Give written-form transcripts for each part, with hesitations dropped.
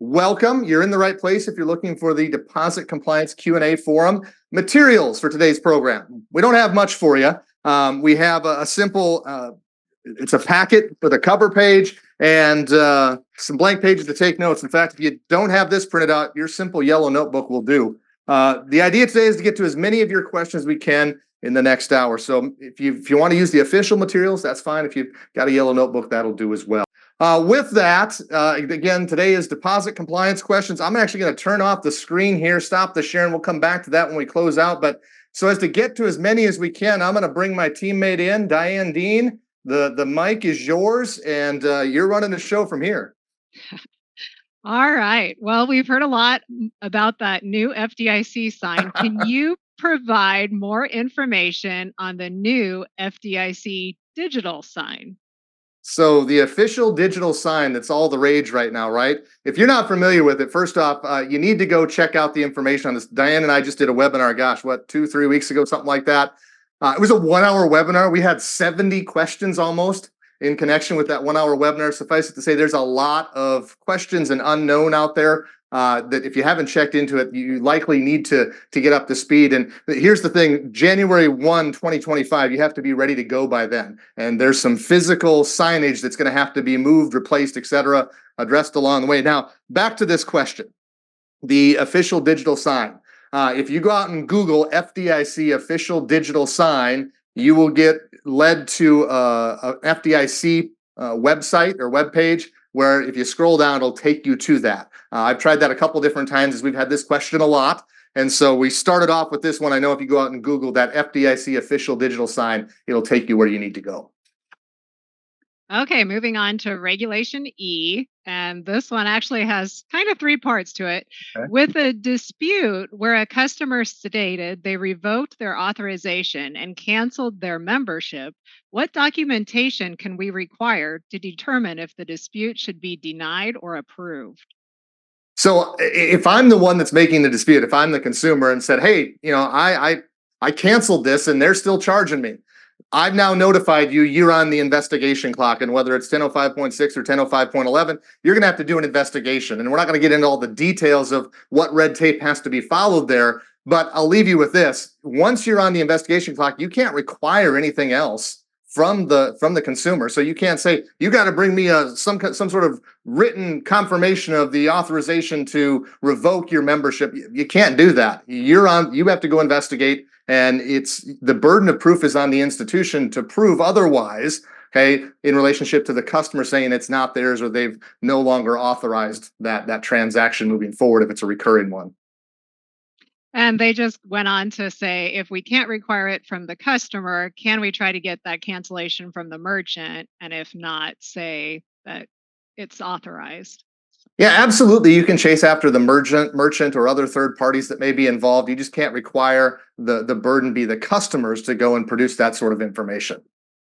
welcome. You're in the right place if you're looking for the Deposit Compliance Q&A Forum materials for today's program. We don't have much for you. We have a simple, it's a packet with a cover page and some blank pages to take notes. In fact, if you don't have this printed out, your simple yellow notebook will do. The idea today is to get to as many of your questions as we can in the next hour. So if you want to use the official materials, that's fine. If you've got a yellow notebook, that'll do as well. With that, again, today is deposit compliance questions. I'm actually going to turn off the screen here, stop the sharing. We'll come back to that when we close out. But so as to get to as many as we can, I'm going to bring my teammate in, Diane Dean. The mic is yours, and you're running the show from here. All right. Well, we've heard a lot about that new FDIC sign. Can you provide more information on the new FDIC digital sign? So the official digital sign, that's all the rage right now, right? If you're not familiar with it, first off, you need to go check out the information on this. Diane and I just did a webinar, gosh, what, 2-3 weeks ago, something like that. It was a 1-hour webinar. We had 70 questions almost in connection with that 1-hour webinar. Suffice it to say, there's a lot of questions and unknown out there that if you haven't checked into it, you likely need to get up to speed. And here's the thing, January 1, 2025, you have to be ready to go by then. And there's some physical signage that's going to have to be moved, replaced, etc., addressed along the way. Now, back to this question, the official digital sign. If you go out and Google FDIC official digital sign, you will get led to a FDIC website or webpage where if you scroll down, it'll take you to that. I've tried that a couple different times as we've had this question a lot. And so we started off with this one. I know if you go out and Google that FDIC official digital sign, it'll take you where you need to go. Okay, moving on to Regulation E. And this one actually has kind of 3 parts to it. Okay. With a dispute where a customer stated they revoked their authorization and canceled their membership, what documentation can we require to determine if the dispute should be denied or approved? So if I'm the one that's making the dispute, if I'm the consumer and said, hey, I canceled this and they're still charging me, I've now notified you, you're on the investigation clock, and whether it's 1005.6 or 1005.11, you're going to have to do an investigation. And we're not going to get into all the details of what red tape has to be followed there, but I'll leave you with this. Once you're on the investigation clock, you can't require anything else from the consumer. So you can't say, you got to bring me some sort of written confirmation of the authorization to revoke your membership. You can't do that. You have to go investigate. And it's the burden of proof is on the institution to prove otherwise, okay, in relationship to the customer saying it's not theirs or they've no longer authorized that transaction moving forward if it's a recurring one. And they just went on to say, if we can't require it from the customer, can we try to get that cancellation from the merchant? And if not, say that it's authorized. Yeah, absolutely. You can chase after the merchant or other third parties that may be involved. You just can't require the burden be the customers to go and produce that sort of information.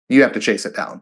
You have to chase it down.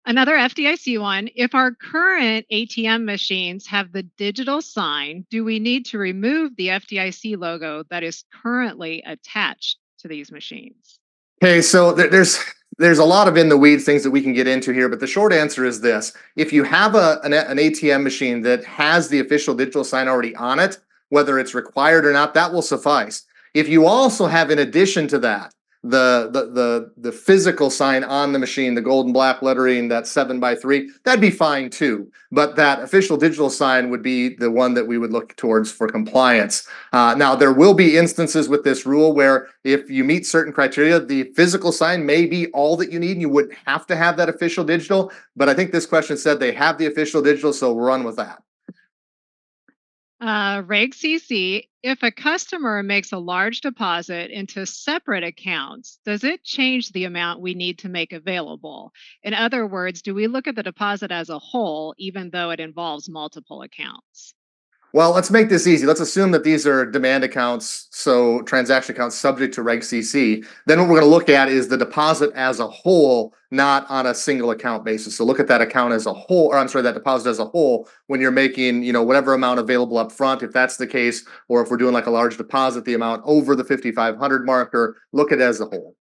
Another FDIC one, if our current ATM machines have the digital sign, do we need to remove the FDIC logo that is currently attached to these machines? Okay, so there's a lot of in the weeds things that we can get into here, but the short answer is this. If you have an ATM machine that has the official digital sign already on it, whether it's required or not, that will suffice. If you also have, in addition to that, the physical sign on the machine, the gold and black lettering, that 7x3, that'd be fine too. But that official digital sign would be the one that we would look towards for compliance. Now, there will be instances with this rule where if you meet certain criteria, the physical sign may be all that you need and you wouldn't have to have that official digital. But I think this question said they have the official digital, so we'll run with that. Reg CC, if a customer makes a large deposit into separate accounts, does it change the amount we need to make available? In other words, do we look at the deposit as a whole, even though it involves multiple accounts? Well, let's make this easy. Let's assume that these are demand accounts, so transaction accounts subject to Reg CC. Then what we're going to look at is the deposit as a whole, not on a single account basis. So look at that account as a whole, or I'm sorry, that deposit as a whole when you're making, whatever amount available up front, if that's the case, or if we're doing like a large deposit, the amount over the 5,500 marker, look at it as a whole.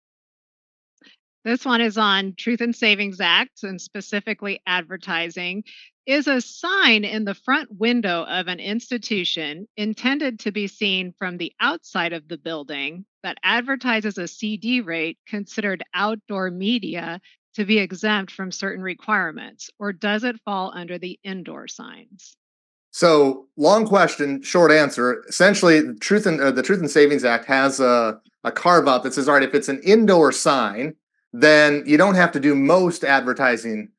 This one is on Truth in Savings Act and specifically advertising. Is a sign in the front window of an institution intended to be seen from the outside of the building that advertises a CD rate considered outdoor media to be exempt from certain requirements, or does it fall under the indoor signs? So, long question, short answer. Essentially, the Truth and Savings Act has a carve out that says, all right, if it's an indoor sign, then you don't have to do most advertising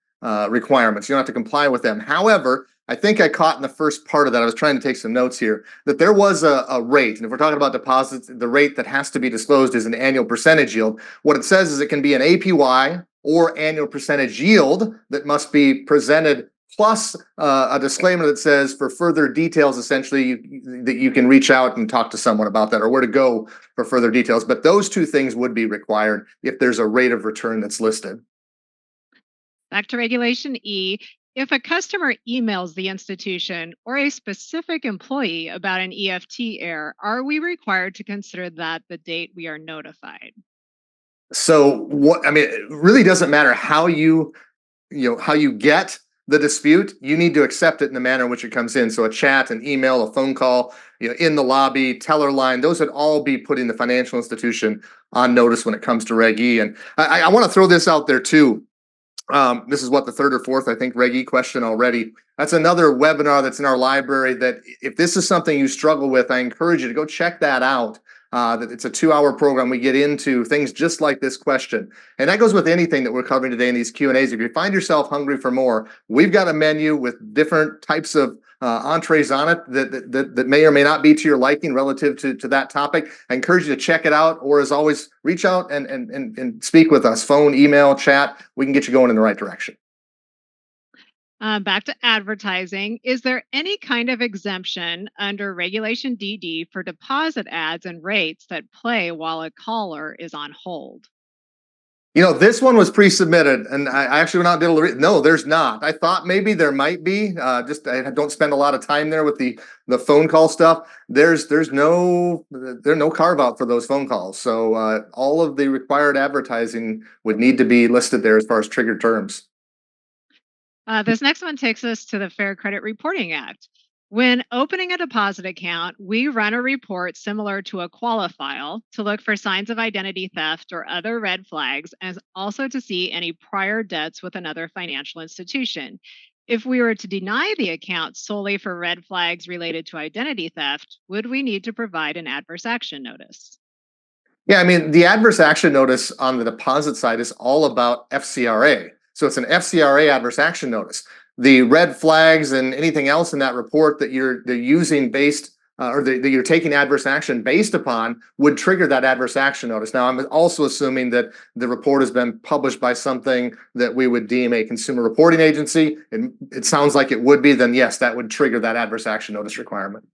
requirements. You don't have to comply with them. However, I think I caught in the first part of that. I was trying to take some notes here that there was a rate, and if we're talking about deposits, the rate that has to be disclosed is an annual percentage yield. What it says is it can be an APY or annual percentage yield that must be presented plus a disclaimer that says for further details, essentially, that you can reach out and talk to someone about that or where to go for further details. But those two things would be required if there's a rate of return that's listed. Back to Regulation E. If a customer emails the institution or a specific employee about an EFT error, are we required to consider that the date we are notified? So what I mean, it really doesn't matter how you get the dispute. You need to accept it in the manner in which it comes in. So a chat, an email, a phone call, in the lobby, teller line, those would all be putting the financial institution on notice when it comes to Reg E. And I want to throw this out there too. This is what the third or fourth, I think, Reg E question already. That's another webinar that's in our library that if this is something you struggle with, I encourage you to go check that out. That it's a 2-hour program. We get into things just like this question. And that goes with anything that we're covering today in these Q&As. If you find yourself hungry for more, we've got a menu with different types of entrees on it that may or may not be to your liking relative to that topic. I encourage you to check it out, or as always, reach out and speak with us. Phone, email, chat. We can get you going in the right direction. Back to advertising. Is there any kind of exemption under Regulation DD for deposit ads and rates that play while a caller is on hold? This one was pre-submitted, and I actually went out and did a little. No, there's not. I thought maybe there might be. Just I don't spend a lot of time there with the phone call stuff. There's no carve out for those phone calls. So all of the required advertising would need to be listed there as far as triggered terms. This next one takes us to the Fair Credit Reporting Act. When opening a deposit account, we run a report similar to a qualifile to look for signs of identity theft or other red flags, and also to see any prior debts with another financial institution. If we were to deny the account solely for red flags related to identity theft, would we need to provide an adverse action notice? Yeah, I mean, the adverse action notice on the deposit side is all about FCRA. So it's an FCRA adverse action notice. The red flags and anything else in that report that you're using based that you're taking adverse action based upon would trigger that adverse action notice. Now, I'm also assuming that the report has been published by something that we would deem a consumer reporting agency. And it sounds like it would be, then yes, that would trigger that adverse action notice requirement.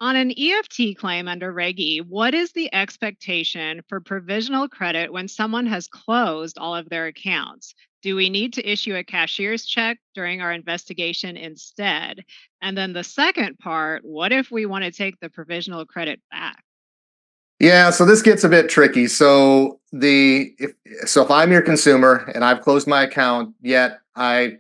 On an EFT claim under Reg E, what is the expectation for provisional credit when someone has closed all of their accounts? Do we need to issue a cashier's check during our investigation instead? And then the second part, what if we want to take the provisional credit back? Yeah, so this gets a bit tricky. So if I'm your consumer and I've closed my account, yet I,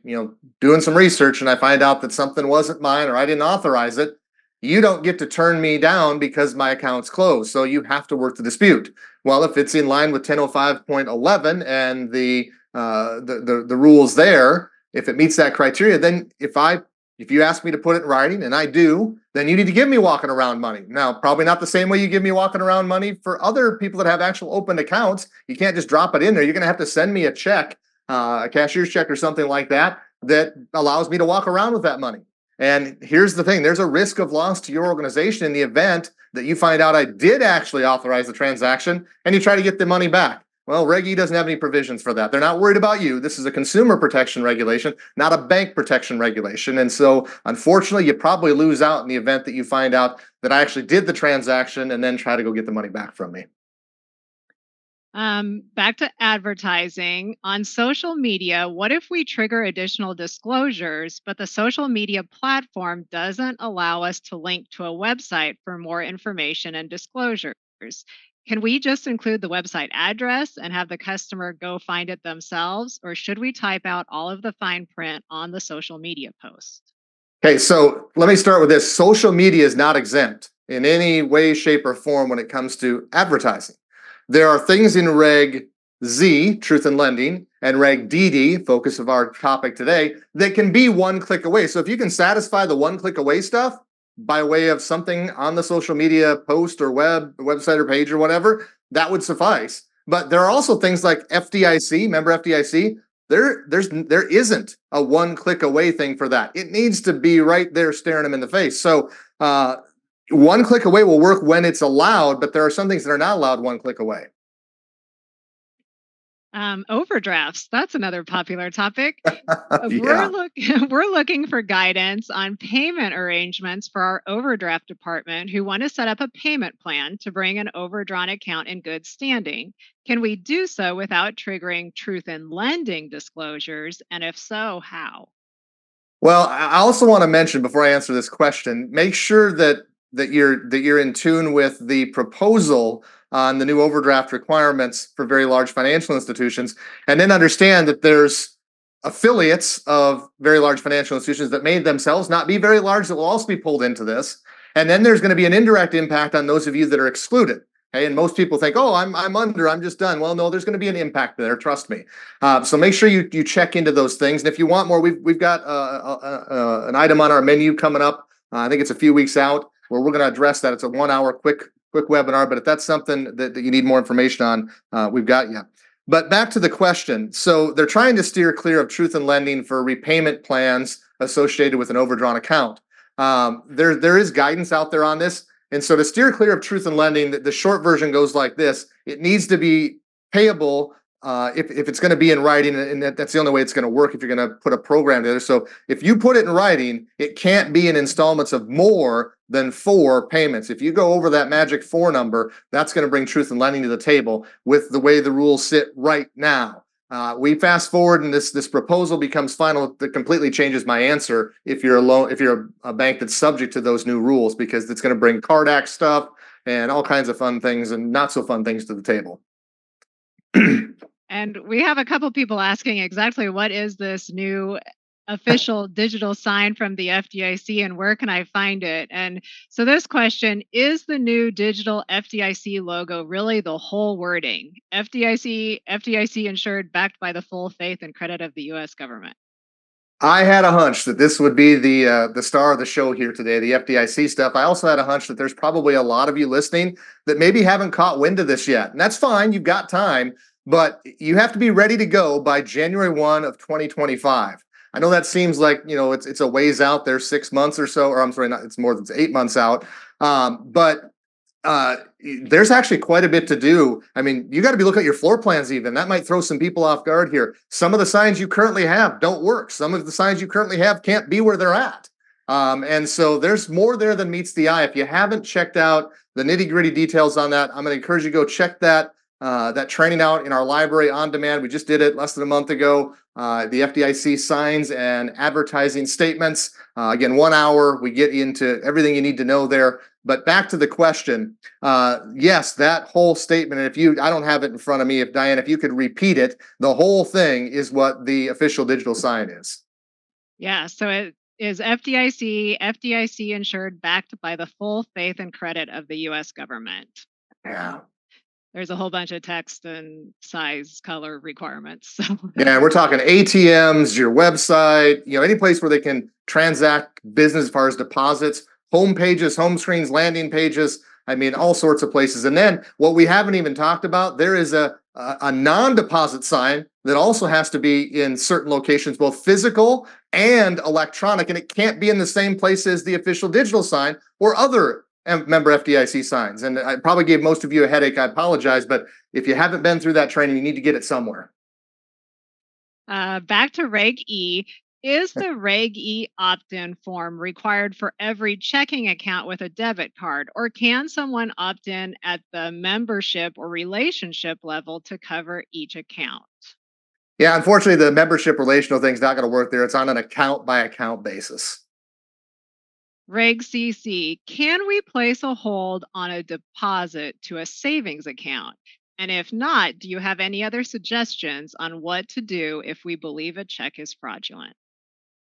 doing some research and I find out that something wasn't mine or I didn't authorize it, you don't get to turn me down because my account's closed. So you have to work the dispute. Well, if it's in line with 1005.11 and the rules there, if it meets that criteria, then if you ask me to put it in writing and I do, then you need to give me walking around money. Now, probably not the same way you give me walking around money for other people that have actual open accounts. You can't just drop it in there. You're going to have to send me a check, a cashier's check or something like that, that allows me to walk around with that money. And here's the thing, there's a risk of loss to your organization in the event that you find out I did actually authorize the transaction and you try to get the money back. Well, Reg E doesn't have any provisions for that. They're not worried about you. This is a consumer protection regulation, not a bank protection regulation. And so, unfortunately, you probably lose out in the event that you find out that I actually did the transaction and then try to go get the money back from me. Back to advertising on social media. What if we trigger additional disclosures, but the social media platform doesn't allow us to link to a website for more information and disclosures? Can we just include the website address and have the customer go find it themselves, or should we type out all of the fine print on the social media post? Okay, so let me start with this. Social media is not exempt in any way, shape, or form when it comes to advertising. There are things in Reg Z, Truth in Lending, and Reg DD, focus of our topic today, that can be one click away. So if you can satisfy the one click away stuff by way of something on the social media post or website or page or whatever, that would suffice. But there are also things like FDIC, member FDIC, there isn't a one click away thing for that. It needs to be right there staring them in the face. So one click away will work when it's allowed, but there are some things that are not allowed one click away. Overdrafts, that's another popular topic. We're Yeah. look we're looking for guidance on payment arrangements for our overdraft department who want to set up a payment plan to bring an overdrawn account in good standing. Can we do so without triggering truth in lending disclosures? And if so, how? Well, I also want to mention before I answer this question, make sure that you're in tune with the proposal on the new overdraft requirements for very large financial institutions, and then understand that there's affiliates of very large financial institutions that may themselves not be very large that will also be pulled into this. And then there's going to be an indirect impact on those of you that are excluded. Okay, and most people think, oh, I'm just done. Well, no, there's going to be an impact there. Trust me. So make sure you check into those things. And if you want more, we've got an item on our menu coming up. I think it's a few weeks out where we're going to address that. It's a 1 hour quick webinar. But if that's something that you need more information on, we've got you. But back to the question. So they're trying to steer clear of truth in lending for repayment plans associated with an overdrawn account. There is guidance out there on this. And so to steer clear of truth in lending, the short version goes like this. It needs to be payable if it's going to be in writing, and that's the only way it's going to work if you're going to put a program together. So if you put it in writing, it can't be in installments of more than 4 payments. If you go over that magic 4 number, that's going to bring truth in lending to the table with the way the rules sit right now. We fast forward and this proposal becomes final. That completely changes my answer if you're a bank that's subject to those new rules, because it's going to bring card act stuff and all kinds of fun things and not so fun things to the table. And we have a couple people asking exactly what is this new official digital sign from the FDIC and where can I find it? And so this question is the new digital FDIC logo really the whole wording? FDIC insured, backed by the full faith and credit of the US government. I had a hunch that this would be the star of the show here today, the FDIC stuff. I also had a hunch that there's probably a lot of you listening that maybe haven't caught wind of this yet. And that's fine, you've got time, but you have to be ready to go by January 1 of 2025. I know that seems like, it's a ways out there, 6 months or so, or I'm sorry, not, it's more than 8 months out. But uh, there's actually quite a bit to do. I mean, you got to be looking at your floor plans even. That might throw some people off guard here. Some of the signs you currently have don't work. Some of the signs you currently have can't be where they're at. And so there's more there than meets the eye. If you haven't checked out the nitty-gritty details on that, I'm going to encourage you to go check that training out in our library on demand. We just did it less than a month ago. The FDIC signs and advertising statements. Again, 1 hour. We get into everything you need to know there. But back to the question, yes, that whole statement, and I don't have it in front of me, if Diane, if you could repeat it, the whole thing is what the official digital sign is. Yeah, so it is FDIC insured, backed by the full faith and credit of the US government. Yeah. There's a whole bunch of text and size, color requirements. So Yeah, we're talking ATMs, your website, any place where they can transact business as far as deposits, home pages, home screens, landing pages. I mean, all sorts of places. And then what we haven't even talked about, there is a non-deposit sign that also has to be in certain locations, both physical and electronic, and it can't be in the same place as the official digital sign or other member FDIC signs. And I probably gave most of you a headache. I apologize, but if you haven't been through that training, you need to get it somewhere. back to Reg E. Is the Reg E opt in form required for every checking account with a debit card, or can someone opt in at the membership or relationship level to cover each account? Yeah, unfortunately, the membership relational thing's not going to work there. It's on an account by account basis. Reg CC, can we place a hold on a deposit to a savings account? And if not, do you have any other suggestions on what to do if we believe a check is fraudulent?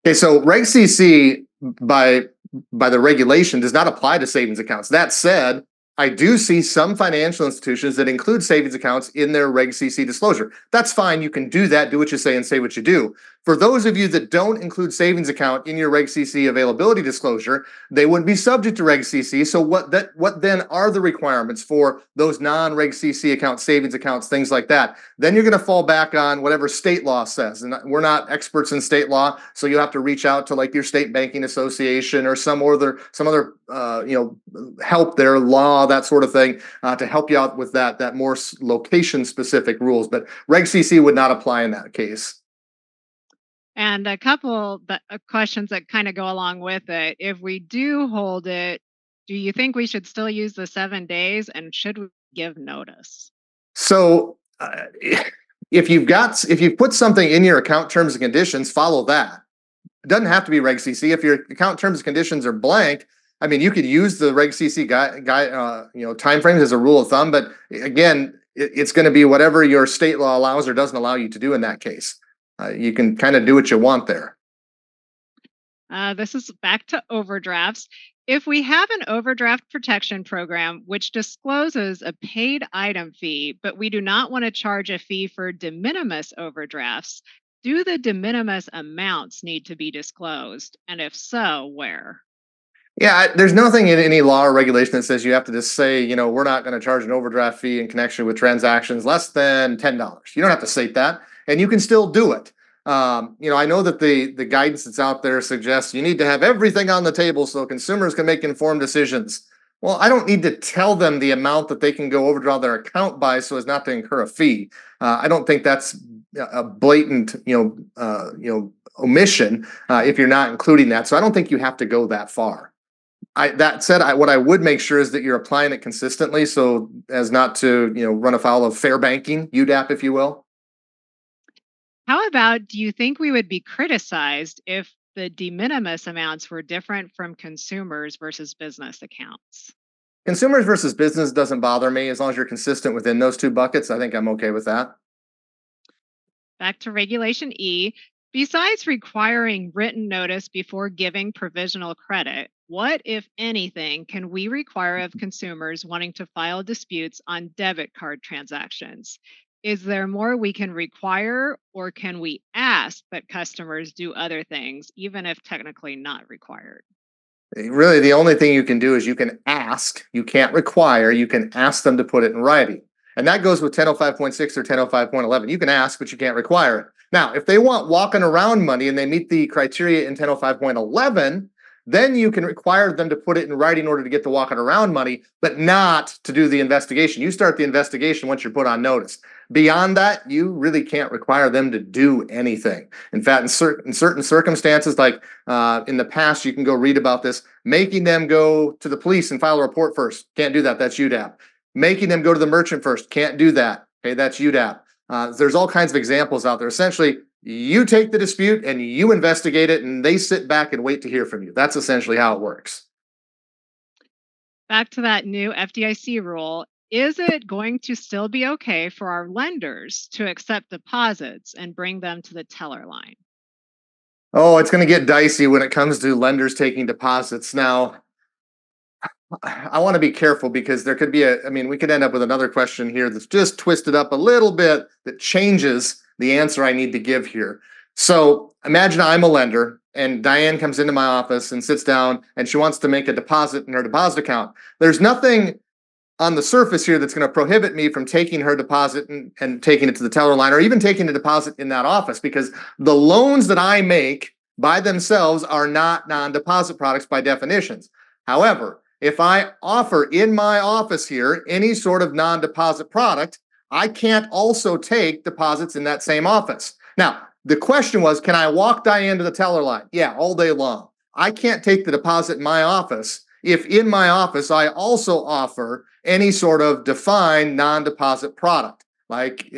Okay, so Reg CC by the regulation does not apply to savings accounts. That said, I do see some financial institutions that include savings accounts in their Reg CC disclosure. That's fine. You can do that, do what you say, and say what you do. For those of you that don't include savings account in your Reg CC availability disclosure, they wouldn't be subject to Reg CC. So what then are the requirements for those non-Reg CC accounts, savings accounts, things like that? Then you're going to fall back on whatever state law says. And we're not experts in state law, so you have to reach out to like your state banking association or some other help there, law, that sort of thing, to help you out with that more location specific rules. But Reg CC would not apply in that case. And a couple questions that kind of go along with it. If we do hold it, do you think we should still use the 7 days and should we give notice? So if you've put something in your account terms and conditions, follow that. It doesn't have to be Reg CC. If your account terms and conditions are blank, I mean, you could use the Reg CC timeframes as a rule of thumb, but again, it's going to be whatever your state law allows or doesn't allow you to do in that case. You can kind of do what you want there. This is back to overdrafts. If we have an overdraft protection program which discloses a paid item fee, but we do not want to charge a fee for de minimis overdrafts, do the de minimis amounts need to be disclosed? And if so, where? Yeah, there's nothing in any law or regulation that says you have to just say, we're not going to charge an overdraft fee in connection with transactions less than $10. You don't have to state that, and you can still do it. I know that the guidance that's out there suggests you need to have everything on the table so consumers can make informed decisions. Well, I don't need to tell them the amount that they can go overdraw their account by so as not to incur a fee. I don't think that's a blatant, omission if you're not including that. So I don't think you have to go that far. That said, what I would make sure is that you're applying it consistently so as not to, run afoul of fair banking, UDAP, if you will. How about, do you think we would be criticized if the de minimis amounts were different from consumers versus business accounts? Consumers versus business doesn't bother me as long as you're consistent within those two buckets. I think I'm okay with that. Back to Regulation E. Besides requiring written notice before giving provisional credit, what, if anything, can we require of consumers wanting to file disputes on debit card transactions? Is there more we can require, or can we ask that customers do other things, even if technically not required? Really, the only thing you can do is you can ask. You can't require. You can ask them to put it in writing. And that goes with 1005.6 or 1005.11. You can ask, but you can't require it. Now, if they want walking around money and they meet the criteria in 1005.11, then you can require them to put it in writing in order to get the walking around money, but not to do the investigation. You start the investigation once you're put on notice. Beyond that, you really can't require them to do anything. In fact, in certain circumstances, like in the past, you can go read about this, making them go to the police and file a report first. Can't do that. That's UDAP. Making them go to the merchant first. Can't do that. Okay, that's UDAP. There's all kinds of examples out there. Essentially, you take the dispute and you investigate it, and they sit back and wait to hear from you. That's essentially how it works. Back to that new FDIC rule. Is it going to still be okay for our lenders to accept deposits and bring them to the teller line? Oh, it's going to get dicey when it comes to lenders taking deposits. Now, I want to be careful because there could be we could end up with another question here that's just twisted up a little bit that changes the answer I need to give here. So imagine I'm a lender and Diane comes into my office and sits down and she wants to make a deposit in her deposit account. There's nothing on the surface here that's going to prohibit me from taking her deposit and taking it to the teller line or even taking a deposit in that office because the loans that I make by themselves are not non-deposit products by definitions. However, if I offer in my office here any sort of non-deposit product, I can't also take deposits in that same office. Now, the question was, can I walk Diane to the teller line? Yeah, all day long. I can't take the deposit in my office if in my office I also offer any sort of defined non-deposit product, like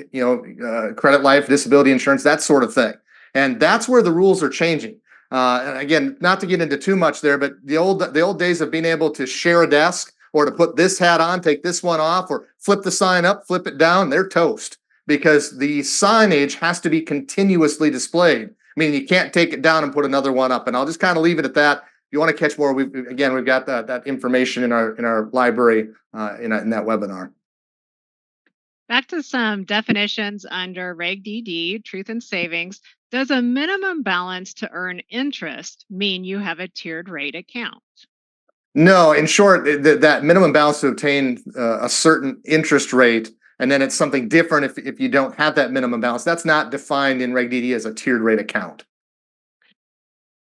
credit life, disability insurance, that sort of thing. And that's where the rules are changing. And again, not to get into too much there, but the old days of being able to share a desk or to put this hat on, take this one off, or flip the sign up, flip it down, they're toast because the signage has to be continuously displayed. I mean, you can't take it down and put another one up. And I'll just kind of leave it at that. If you want to catch more, we've got that information in our library in that webinar. Back to some definitions under Reg DD, Truth in Savings. Does a minimum balance to earn interest mean you have a tiered rate account? No, in short, that minimum balance to obtain a certain interest rate, and then it's something different if you don't have that minimum balance. That's not defined in Reg DD as a tiered rate account.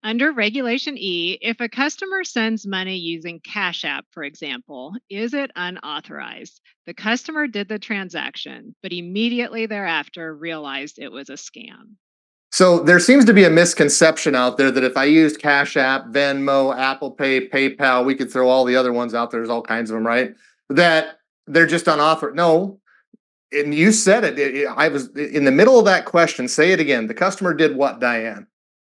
Under Regulation E, if a customer sends money using Cash App, for example, is it unauthorized? The customer did the transaction, but immediately thereafter realized it was a scam. So there seems to be a misconception out there that if I used Cash App, Venmo, Apple Pay, PayPal, we could throw all the other ones out there. There's all kinds of them, right? That they're just unauthorized. No, and you said it. I was in the middle of that question. Say it again. The customer did what, Diane?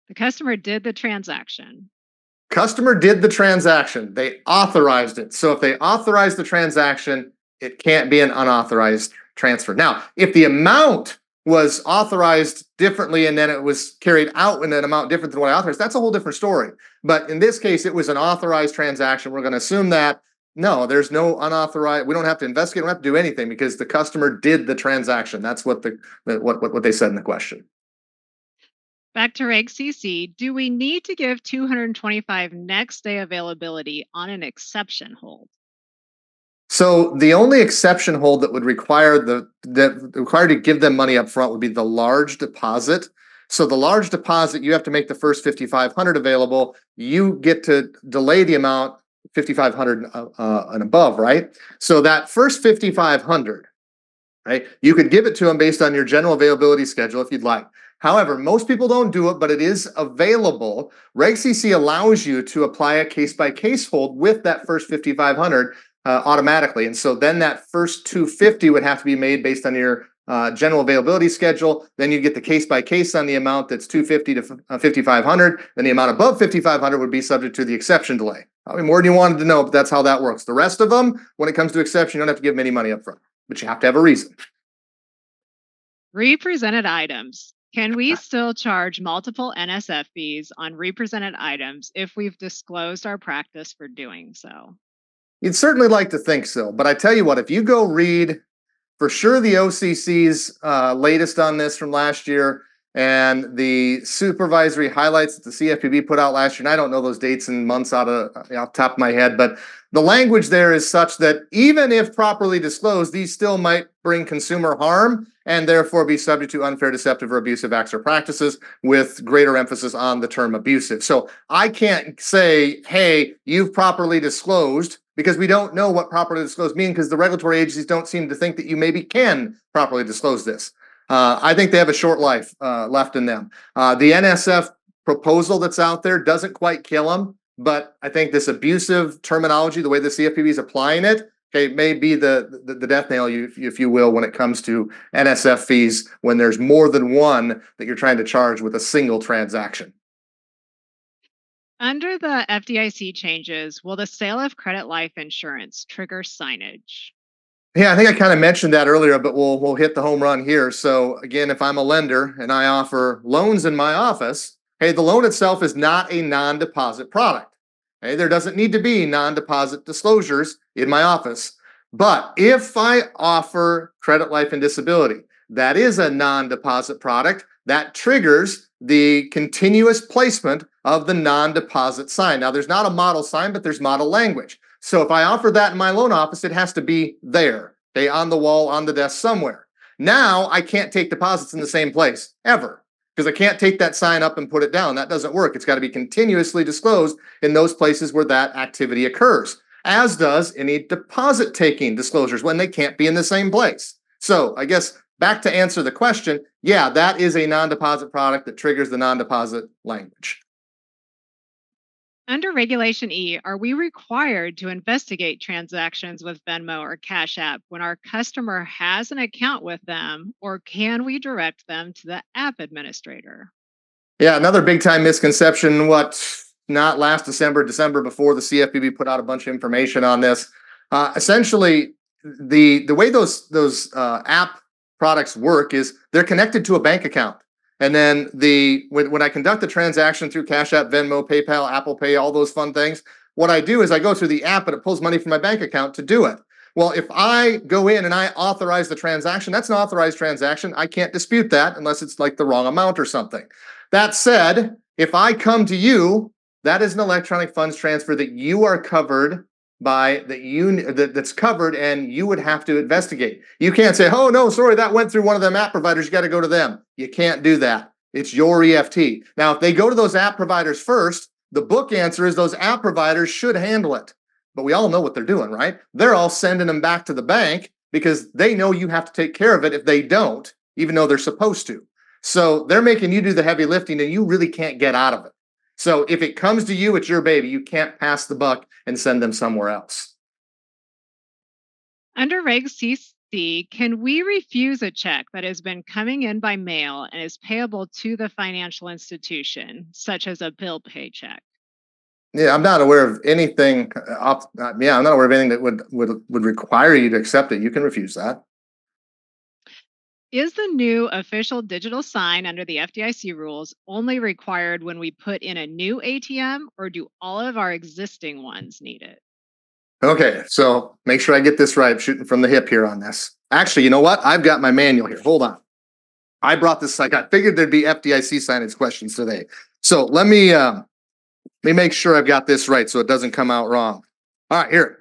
The customer did the transaction. Customer did the transaction. They authorized it. So if they authorized the transaction, it can't be an unauthorized transfer. Now, if the amount was authorized differently and then it was carried out in an amount different than what I authorized, that's a whole different story. But in this case, it was an authorized transaction. We're going to assume that no, there's no unauthorized. We don't have to investigate. We don't have to do anything because the customer did the transaction. That's what what they said in the question. Back to Reg CC, do we need to give 225 next day availability on an exception hold? So the only exception hold that would require that required to give them money up front would be the large deposit. So the large deposit, you have to make the first 5,500 available. You get to delay the amount 5,500 and above, right? So that first 5,500, right? You could give it to them based on your general availability schedule if you'd like. However, most people don't do it, but it is available. Reg CC allows you to apply a case by case hold with that first 5,500 automatically. And so then that first 250 would have to be made based on your general availability schedule. Then you get the case by case on the amount that's 250 to 5,500. Then the amount above 5,500 would be subject to the exception delay. Probably more than you wanted to know, but that's how that works. The rest of them, when it comes to exception, you don't have to give them any money up front, but you have to have a reason. Represented items. Can we still charge multiple NSF fees on represented items if we've disclosed our practice for doing so? You'd certainly like to think so, but I tell you what, if you go read for sure the OCC's latest on this from last year and the supervisory highlights that the CFPB put out last year, and I don't know those dates and months off the top of my head, but the language there is such that even if properly disclosed, these still might bring consumer harm and therefore be subject to unfair, deceptive, or abusive acts or practices with greater emphasis on the term abusive. So I can't say, hey, you've properly disclosed because we don't know what properly disclosed means because the regulatory agencies don't seem to think that you maybe can properly disclose this. I think they have a short life left in them. The NSF proposal that's out there doesn't quite kill them, but I think this abusive terminology, the way the CFPB is applying it, okay, may be the death nail, if you will, when it comes to NSF fees when there's more than one that you're trying to charge with a single transaction. Under the FDIC changes, will the sale of credit life insurance trigger signage? Yeah, I think I kind of mentioned that earlier, but we'll hit the home run here. So again, if I'm a lender and I offer loans in my office, hey, the loan itself is not a non-deposit product. Okay, there doesn't need to be non-deposit disclosures in my office. But if I offer credit, life, and disability, that is a non-deposit product that triggers the continuous placement of the non-deposit sign. Now, there's not a model sign, but there's model language. So if I offer that in my loan office, it has to be there, okay, on the wall, on the desk somewhere. Now I can't take deposits in the same place ever because I can't take that sign up and put it down. That doesn't work. It's got to be continuously disclosed in those places where that activity occurs, as does any deposit taking disclosures when they can't be in the same place. So I guess back to answer the question, yeah, that is a non-deposit product that triggers the non-deposit language. Under Regulation E, are we required to investigate transactions with Venmo or Cash App when our customer has an account with them, or can we direct them to the app administrator? Yeah, another big time misconception. Not last December before the CFPB put out a bunch of information on this. Essentially, the way those app products work is they're connected to a bank account, and then when I conduct the transaction through Cash App, Venmo, PayPal, Apple Pay, all those fun things, what I do is I go through the app and it pulls money from my bank account to do it. Well, if I go in and I authorize the transaction, that's an authorized transaction. I can't dispute that unless it's like the wrong amount or something. That said, if I come to you, that is an electronic funds transfer that you are covered by that's covered, and you would have to investigate. You can't say, "Oh no, sorry, that went through one of them app providers. You got to go to them." You can't do that. It's your EFT. Now, if they go to those app providers first, the book answer is those app providers should handle it. But we all know what they're doing, right? They're all sending them back to the bank because they know you have to take care of it if they don't, even though they're supposed to. So they're making you do the heavy lifting and you really can't get out of it. So if it comes to you, it's your baby. You can't pass the buck and send them somewhere else. Under Reg CC, can we refuse a check that has been coming in by mail and is payable to the financial institution, such as a bill paycheck? Yeah, I'm not aware of anything. I'm not aware of anything that would require you to accept it. You can refuse that. Is the new official digital sign under the FDIC rules only required when we put in a new ATM, or do all of our existing ones need it? Okay, so make sure I get this right. I'm shooting from the hip here on this. Actually, you know what? I've got my manual here. Hold on. I brought this. I figured there'd be FDIC signage questions today. So let me make sure I've got this right so it doesn't come out wrong. All right, here.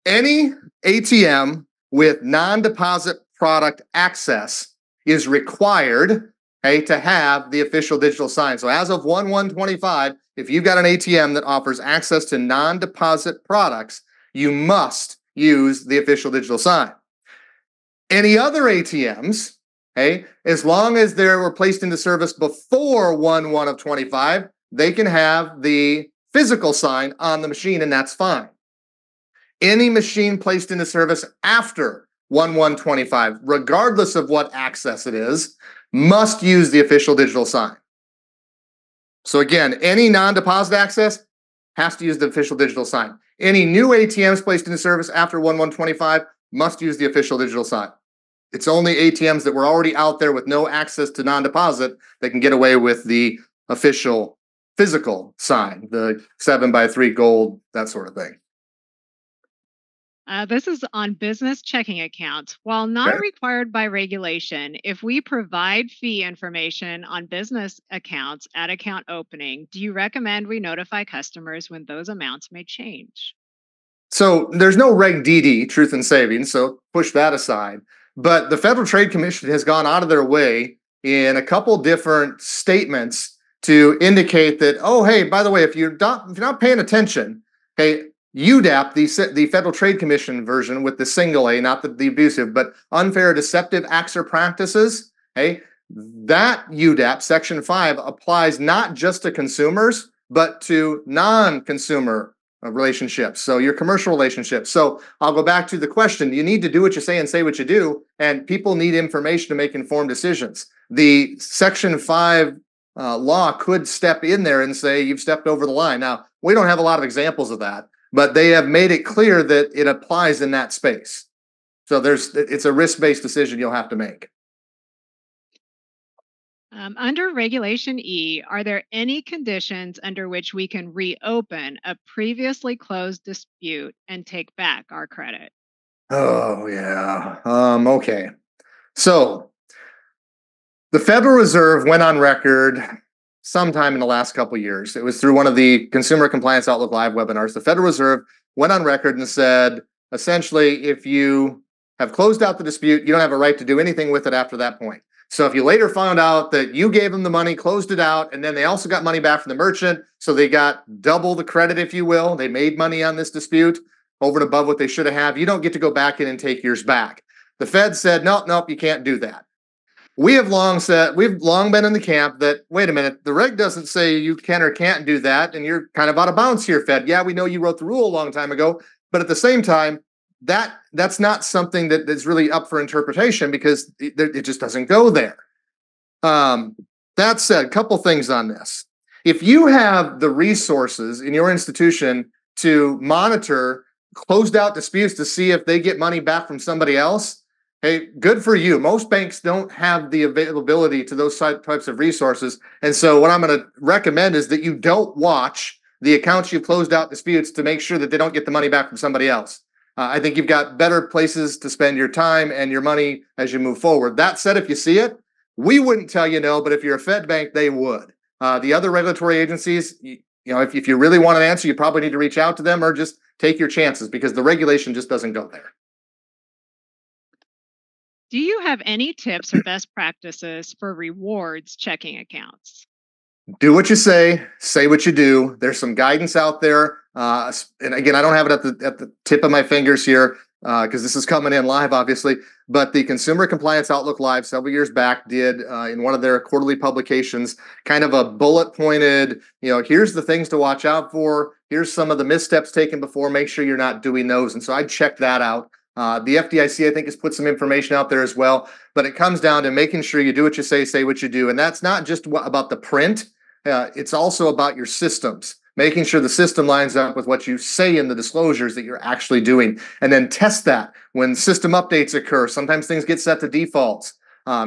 Any ATM with non-deposit product access is required, okay, to have the official digital sign. So as of 1/1/25, if you've got an ATM that offers access to non-deposit products, you must use the official digital sign. Any other ATMs, okay, as long as they were placed into service before 1/1/25, they can have the physical sign on the machine, and that's fine. Any machine placed into service after 1/1/25, regardless of what access it is, must use the official digital sign. So again, any non-deposit access has to use the official digital sign. Any new ATMs placed into service after 1/1/25 must use the official digital sign. It's only ATMs that were already out there with no access to non-deposit that can get away with the official physical sign, the 7x3 gold, that sort of thing. This is on business checking accounts. While not Okay. required by regulation, if we provide fee information on business accounts at account opening, do you recommend we notify customers when those amounts may change? So there's no Reg DD, truth in savings, so push that aside. But the Federal Trade Commission has gone out of their way in a couple different statements to indicate that, oh, hey, by the way, if you're not paying attention, hey, UDAP, the Federal Trade Commission version with the single A, not the abusive, but unfair, deceptive acts or practices, hey, that UDAP Section 5 applies not just to consumers, but to non-consumer relationships. So your commercial relationships. So I'll go back to the question. You need to do what you say and say what you do. And people need information to make informed decisions. The Section 5 law could step in there and say, you've stepped over the line. Now, we don't have a lot of examples of that, but they have made it clear that it applies in that space. So it's a risk-based decision you'll have to make. Under Regulation E, are there any conditions under which we can reopen a previously closed dispute and take back our credit? Oh, yeah. Okay. So the Federal Reserve went on record sometime in the last couple of years. It was through one of the Consumer Compliance Outlook Live webinars. The Federal Reserve went on record and said, essentially, if you have closed out the dispute, you don't have a right to do anything with it after that point. So if you later found out that you gave them the money, closed it out, and then they also got money back from the merchant, so they got double the credit, if you will, they made money on this dispute over and above what they should have, you don't get to go back in and take yours back. The Fed said, nope, you can't do that. We've long been in the camp that, wait a minute, the reg doesn't say you can or can't do that, and you're kind of out of bounds here, Fed. Yeah, we know you wrote the rule a long time ago, but at the same time, that's not something that is really up for interpretation because it just doesn't go there. That said, a couple things on this. If you have the resources in your institution to monitor closed out disputes to see if they get money back from somebody else, hey, good for you. Most banks don't have the availability to those types of resources. And so, what I'm going to recommend is that you don't watch the accounts you've closed out disputes to make sure that they don't get the money back from somebody else. I think you've got better places to spend your time and your money as you move forward. That said, if you see it, we wouldn't tell you no, but if you're a Fed bank, they would. The other regulatory agencies, if you really want an answer, you probably need to reach out to them or just take your chances because the regulation just doesn't go there. Do you have any tips or best practices for rewards checking accounts? Do what you say what you do. There's some guidance out there, and again, I don't have it at the tip of my fingers here because this is coming in live, obviously. But the Consumer Compliance Outlook Live several years back did in one of their quarterly publications, kind of a bullet pointed. Here's the things to watch out for. Here's some of the missteps taken before. Make sure you're not doing those. And so I checked that out. The FDIC, I think, has put some information out there as well. But it comes down to making sure you do what you say what you do, and that's not just about the print. It's also about your systems, making sure the system lines up with what you say in the disclosures that you're actually doing, and then test that when system updates occur. Sometimes things get set to defaults.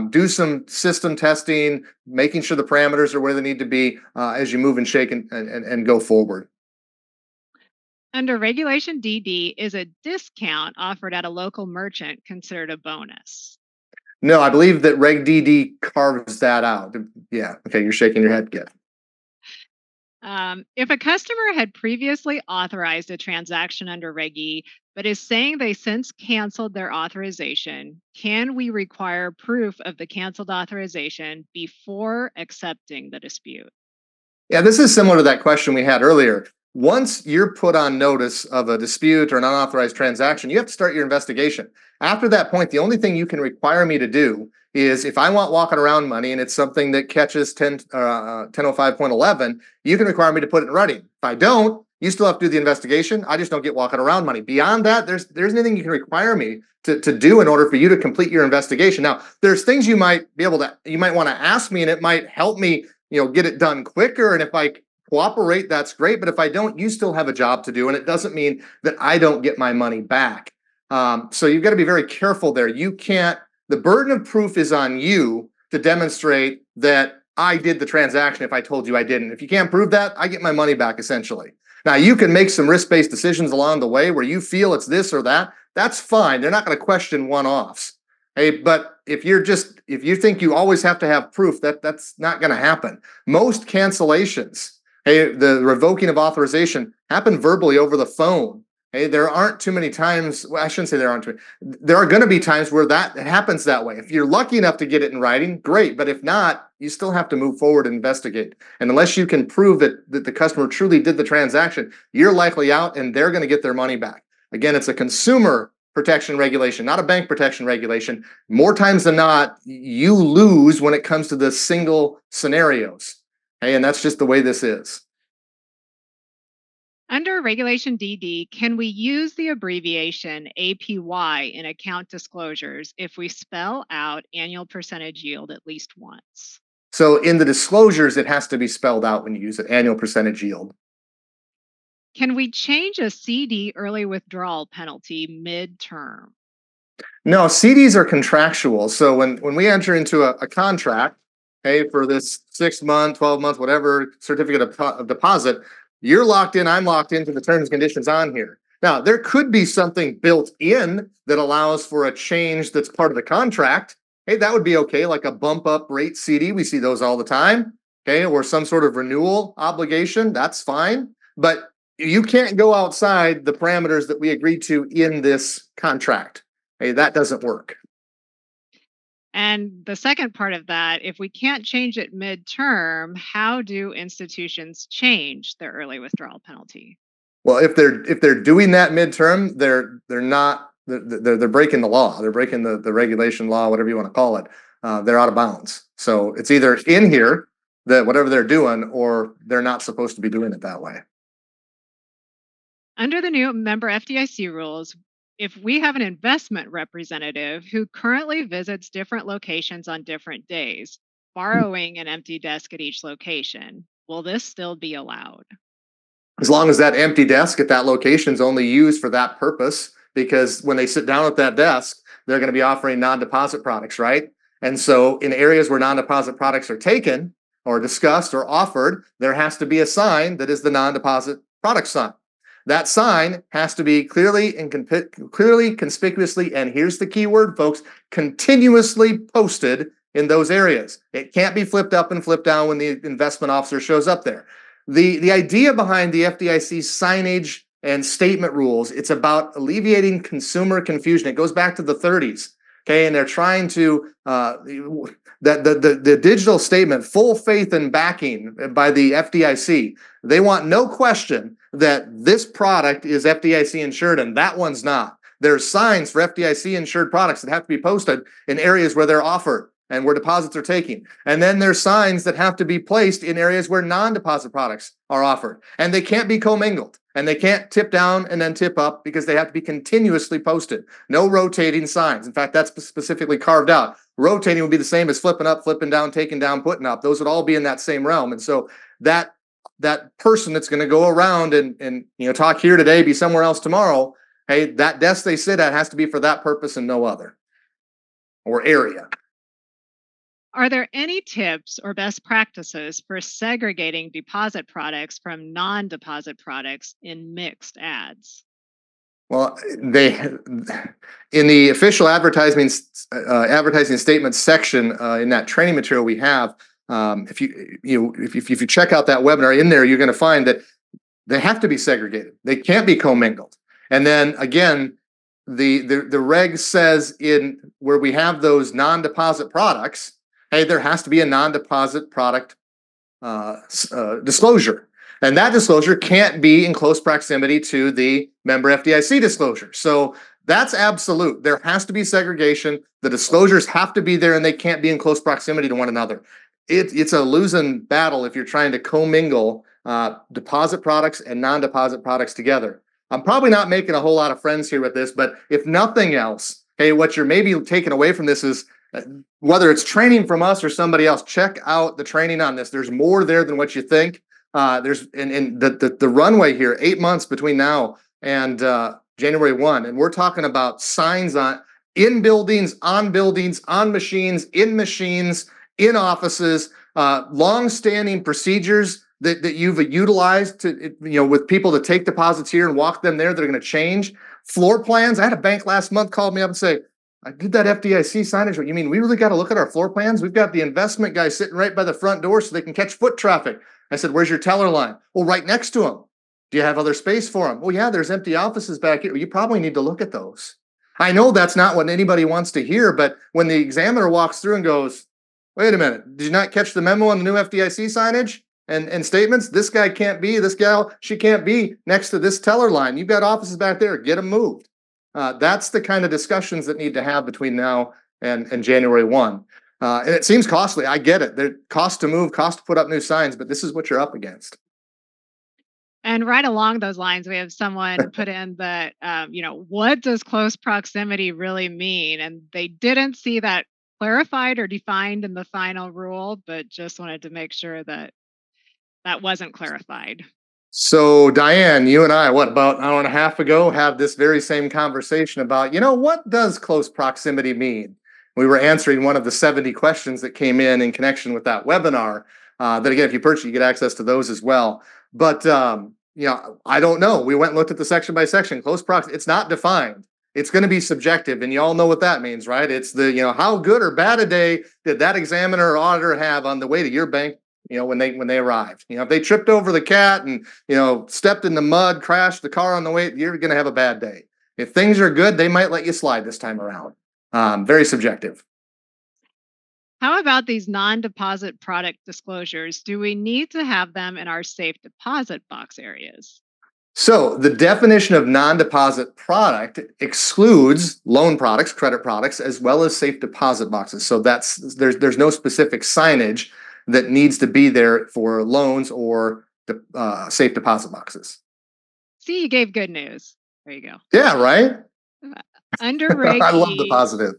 Do some system testing, making sure the parameters are where they need to be as you move and shake and go forward. Under Regulation DD, is a discount offered at a local merchant considered a bonus? No, I believe that Reg DD carves that out. Yeah. Okay. You're shaking your head. Good. If a customer had previously authorized a transaction under Reg E, but is saying they since canceled their authorization, can we require proof of the canceled authorization before accepting the dispute? Yeah, this is similar to that question we had earlier. Once you're put on notice of a dispute or an unauthorized transaction, you have to start your investigation. After that point, the only thing you can require me to do is if I want walking around money and it's something that catches 1005.11, you can require me to put it in writing. If I don't, you still have to do the investigation. I just don't get walking around money. Beyond that, there's anything you can require me to do in order for you to complete your investigation. Now, there's things you might want to ask me and it might help me get it done quicker. And if I cooperate, that's great. But if I don't, you still have a job to do. And it doesn't mean that I don't get my money back. So you've got to be very careful there. The burden of proof is on you to demonstrate that I did the transaction if I told you I didn't. If you can't prove that, I get my money back essentially. Now you can make some risk-based decisions along the way where you feel it's this or that. That's fine. They're not going to question one-offs. Hey, but if you think you always have to have proof, that's not going to happen. Most cancellations, hey, the revoking of authorization happen verbally over the phone. Hey, there aren't too many times. Well, I shouldn't say there aren't too many. There are going to be times where that happens that way. If you're lucky enough to get it in writing, great. But if not, you still have to move forward and investigate. And unless you can prove that the customer truly did the transaction, you're likely out and they're going to get their money back. Again, it's a consumer protection regulation, not a bank protection regulation. More times than not, you lose when it comes to the single scenarios. Hey, and that's just the way this is. Under Regulation DD, can we use the abbreviation APY in account disclosures if we spell out annual percentage yield at least once? So in the disclosures, it has to be spelled out when you use it, annual percentage yield. Can we change a CD early withdrawal penalty midterm? No, CDs are contractual. So when we enter into a contract, hey, for this 6 month, 12 months, whatever certificate of deposit, you're locked in, I'm locked into the terms and conditions on here. Now, there could be something built in that allows for a change that's part of the contract. Hey, that would be okay, like a bump up rate CD. We see those all the time. Okay, or some sort of renewal obligation. That's fine. But you can't go outside the parameters that we agreed to in this contract. Hey, that doesn't work. And the second part of that, if we can't change it midterm, how do institutions change their early withdrawal penalty? Well, if they're doing that midterm, they're not they're breaking the law. They're breaking the regulation law, whatever you want to call it. They're out of bounds. So it's either in here that whatever they're doing, or they're not supposed to be doing it that way. Under the new member FDIC rules, if we have an investment representative who currently visits different locations on different days, borrowing an empty desk at each location, will this still be allowed? As long as that empty desk at that location is only used for that purpose, because when they sit down at that desk, they're going to be offering non-deposit products, right? And so in areas where non-deposit products are taken or discussed or offered, there has to be a sign that is the non-deposit product sign. That sign has to be clearly and clearly, conspicuously, and here's the key word, folks, continuously posted in those areas. It can't be flipped up and flipped down when the investment officer shows up there. The idea behind the FDIC signage and statement rules, it's about alleviating consumer confusion. It goes back to the 30s. Okay, and they're trying to the digital statement, full faith and backing by the FDIC. They want no question that this product is FDIC insured and that one's not. There's signs for FDIC insured products that have to be posted in areas where they're offered and where deposits are taking. And then there's signs that have to be placed in areas where non-deposit products are offered. And they can't be commingled. And they can't tip down and then tip up because they have to be continuously posted. No rotating signs. In fact, that's specifically carved out. Rotating would be the same as flipping up, flipping down, taking down, putting up. Those would all be in that same realm. And so that person that's going to go around and talk here today, be somewhere else tomorrow, hey, that desk they sit at has to be for that purpose and no other or area. Are there any tips or best practices for segregating deposit products from non deposit products in mixed ads? Well, they in the official advertising statement section in that training material we have. If you check out that webinar in there, you're going to find that they have to be segregated. They can't be commingled. And then again, the reg says in where we have those non-deposit products, hey, there has to be a non-deposit product disclosure. And that disclosure can't be in close proximity to the member FDIC disclosure. So that's absolute. There has to be segregation. The disclosures have to be there and they can't be in close proximity to one another. It's a losing battle if you're trying to commingle deposit products and non-deposit products together. I'm probably not making a whole lot of friends here with this, but if nothing else, hey, what you're maybe taking away from this is whether it's training from us or somebody else, check out the training on this. There's more there than what you think. There's in the runway here, 8 months between now and January 1. And we're talking about signs in buildings, on machines, in offices, long-standing procedures that you've utilized to, with people to take deposits here and walk them there that are going to change. Floor plans. I had a bank last month called me up and say, I did that FDIC signage. You mean we really got to look at our floor plans? We've got the investment guy sitting right by the front door so they can catch foot traffic. I said, where's your teller line? Well, right next to him. Do you have other space for him? Well, yeah, there's empty offices back here. You probably need to look at those. I know that's not what anybody wants to hear, but when the examiner walks through and goes, wait a minute, did you not catch the memo on the new FDIC signage and statements? This guy can't be, this gal, she can't be next to this teller line. You've got offices back there, get them moved. That's the kind of discussions that need to have between now and January 1. And it seems costly. I get it. There cost to move, cost to put up new signs, but this is what you're up against. And right along those lines, we have someone put in that, what does close proximity really mean? And they didn't see that clarified or defined in the final rule, but just wanted to make sure that that wasn't clarified. So, Diane, you and I, about an hour and a half ago, had this very same conversation about, what does close proximity mean? We were answering one of the 70 questions that came in connection with that webinar. That again, if you purchase, you get access to those as well. But I don't know. We went and looked at the section by section. Close proximity, it's not defined. It's going to be subjective, and you all know what that means, right? It's the how good or bad a day did that examiner or auditor have on the way to your bank, when they arrived. If they tripped over the cat and stepped in the mud, crashed the car on the way, you're going to have a bad day. If things are good, they might let you slide this time around. Very subjective. How about these non-deposit product disclosures? Do we need to have them in our safe deposit box areas? So the definition of non-deposit product excludes loan products, credit products, as well as safe deposit boxes. So there's no specific signage that needs to be there for loans or safe deposit boxes. See, you gave good news. There you go. Yeah, right? Under Reg I love E, the positive.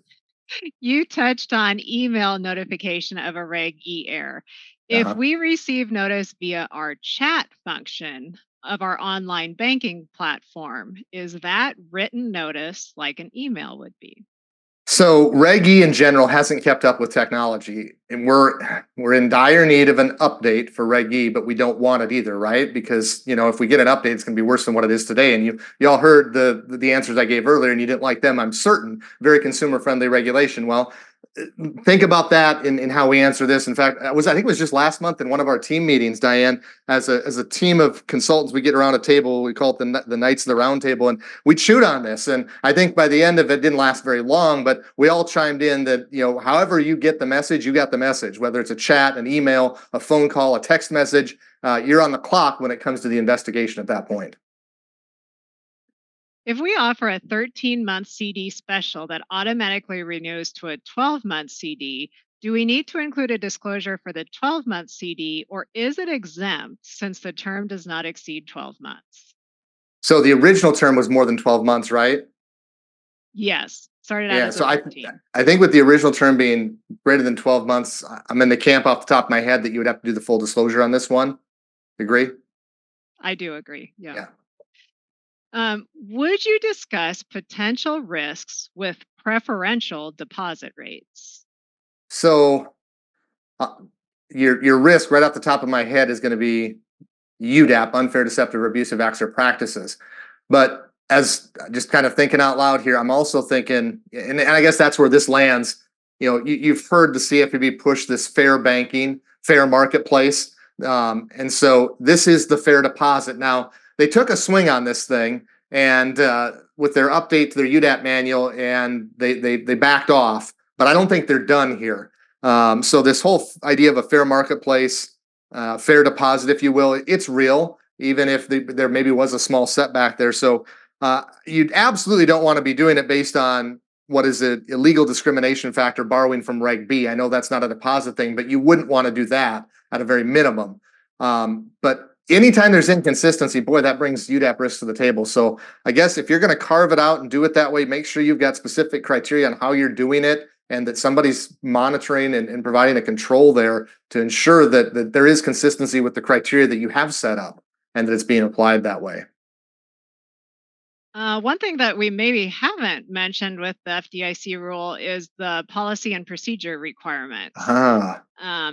You touched on email notification of a Reg E error. If Uh-huh. we receive notice via our chat function of our online banking platform, is that written notice like an email would be? So Reg E in general hasn't kept up with technology, and we're in dire need of an update for Reg E, but we don't want it either, right? Because if we get an update, it's going to be worse than what it is today. And you all heard the answers I gave earlier, and you didn't like them. I'm certain. Very consumer friendly regulation. Well, think about that in how we answer this. In fact, I think it was just last month in one of our team meetings, Diane, as a team of consultants, we get around a table. We call it the Knights of the Round Table, and we chewed on this. And I think by the end of it, didn't last very long, but we all chimed in that however you get the message, you got the message. Whether it's a chat, an email, a phone call, a text message, you're on the clock when it comes to the investigation at that point. If we offer a 13-month CD special that automatically renews to a 12-month CD, do we need to include a disclosure for the 12-month CD or is it exempt since the term does not exceed 12 months? So the original term was more than 12 months, right? Yes, started out Yeah, as a so I 13. I think with the original term being greater than 12 months, I'm in the camp off the top of my head that you would have to do the full disclosure on this one. Agree? I do agree. Yeah. Yeah. Would you discuss potential risks with preferential deposit rates? So uh, your risk right off the top of my head is going to be UDAP, unfair, deceptive, or abusive acts or practices. But as just kind of thinking out loud here, I'm also thinking, and I guess that's where this lands. You've heard the CFPB push this fair banking, fair marketplace. And so this is the fair deposit. Now, they took a swing on this thing and with their update to their UDAP manual, and they backed off. But I don't think they're done here. So this whole idea of a fair marketplace, fair deposit, if you will, it's real, even if there maybe was a small setback there. So you absolutely don't want to be doing it based on what is an illegal discrimination factor, borrowing from Reg B. I know that's not a deposit thing, but you wouldn't want to do that at a very minimum. But anytime there's inconsistency, boy, that brings UDAP risk to the table. So I guess if you're going to carve it out and do it that way, make sure you've got specific criteria on how you're doing it and that somebody's monitoring and providing a control there to ensure that there is consistency with the criteria that you have set up and that it's being applied that way. One thing that we maybe haven't mentioned with the FDIC rule is the policy and procedure requirements. Ah,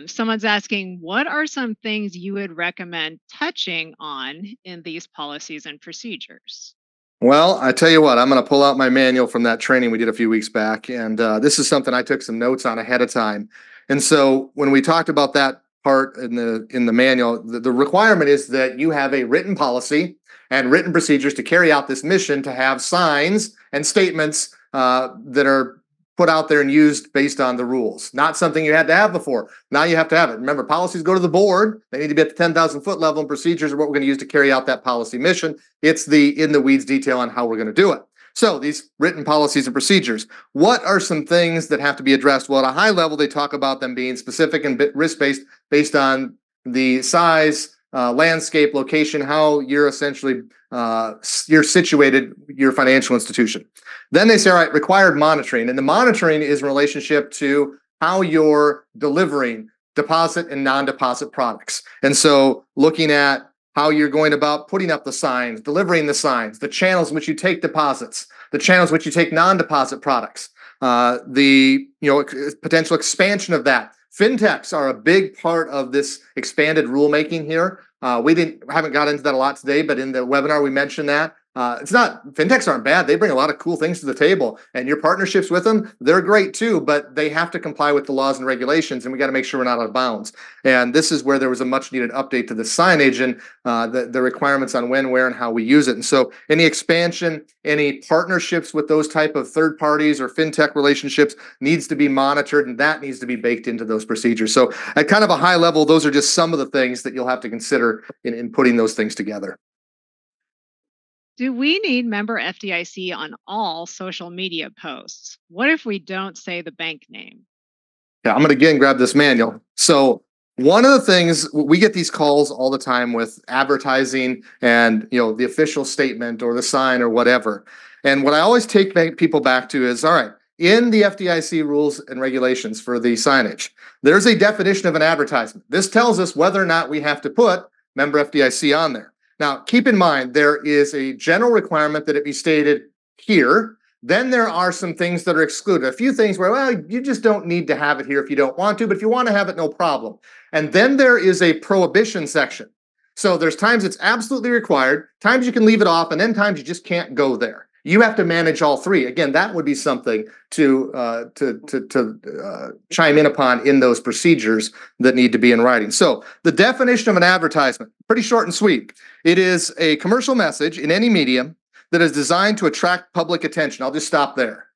Someone's asking, what are some things you would recommend touching on in these policies and procedures? well, I tell you what, I'm going to pull out my manual from that training we did a few weeks back, and this is something I took some notes on ahead of time. And so when we talked about that part in the manual, the requirement is that you have a written policy and written procedures to carry out this mission to have signs and statements that are put out there and used based on the rules. Not something you had to have before. Now you have to have it. Remember, policies go to the board. They need to be at the 10,000-foot level, and procedures are what we're going to use to carry out that policy mission. It's the in the weeds detail on how we're going to do it. So these written policies and procedures, what are some things that have to be addressed? Well, at a high level, they talk about them being specific and risk-based based on the size, landscape, location, how you're essentially you're situated, your financial institution. Then they say, all right, required monitoring. And the monitoring is in relationship to how you're delivering deposit and non-deposit products. And so looking at how you're going about putting up the signs, delivering the signs, the channels in which you take deposits, the channels in which you take non-deposit products, the potential expansion of that. Fintechs are a big part of this expanded rulemaking here. We haven't got into that a lot today, but in the webinar we mentioned that. It's not fintechs aren't bad. They bring a lot of cool things to the table, and your partnerships with them, they're great too. But they have to comply with the laws and regulations, and we got to make sure we're not out of bounds. And this is where there was a much needed update to the signage and the requirements on when, where, and how we use it. And so, any expansion, any partnerships with those type of third parties or fintech relationships needs to be monitored, and that needs to be baked into those procedures. So, at kind of a high level, those are just some of the things that you'll have to consider in putting those things together. Do we need member FDIC on all social media posts? What if we don't say the bank name? Yeah, I'm going to again grab this manual. So one of the things we get these calls all the time with advertising and the official statement or the sign or whatever. And what I always take people back to is, all right, in the FDIC rules and regulations for the signage, there's a definition of an advertisement. This tells us whether or not we have to put member FDIC on there. Now, keep in mind, there is a general requirement that it be stated here. Then there are some things that are excluded. A few things where, well, you just don't need to have it here if you don't want to, but if you want to have it, no problem. And then there is a prohibition section. So there's times it's absolutely required, times you can leave it off, and then times you just can't go there. You have to manage all three. Again, that would be something to chime in upon in those procedures that need to be in writing. So the definition of an advertisement, pretty short and sweet. It is a commercial message in any medium that is designed to attract public attention. I'll just stop there.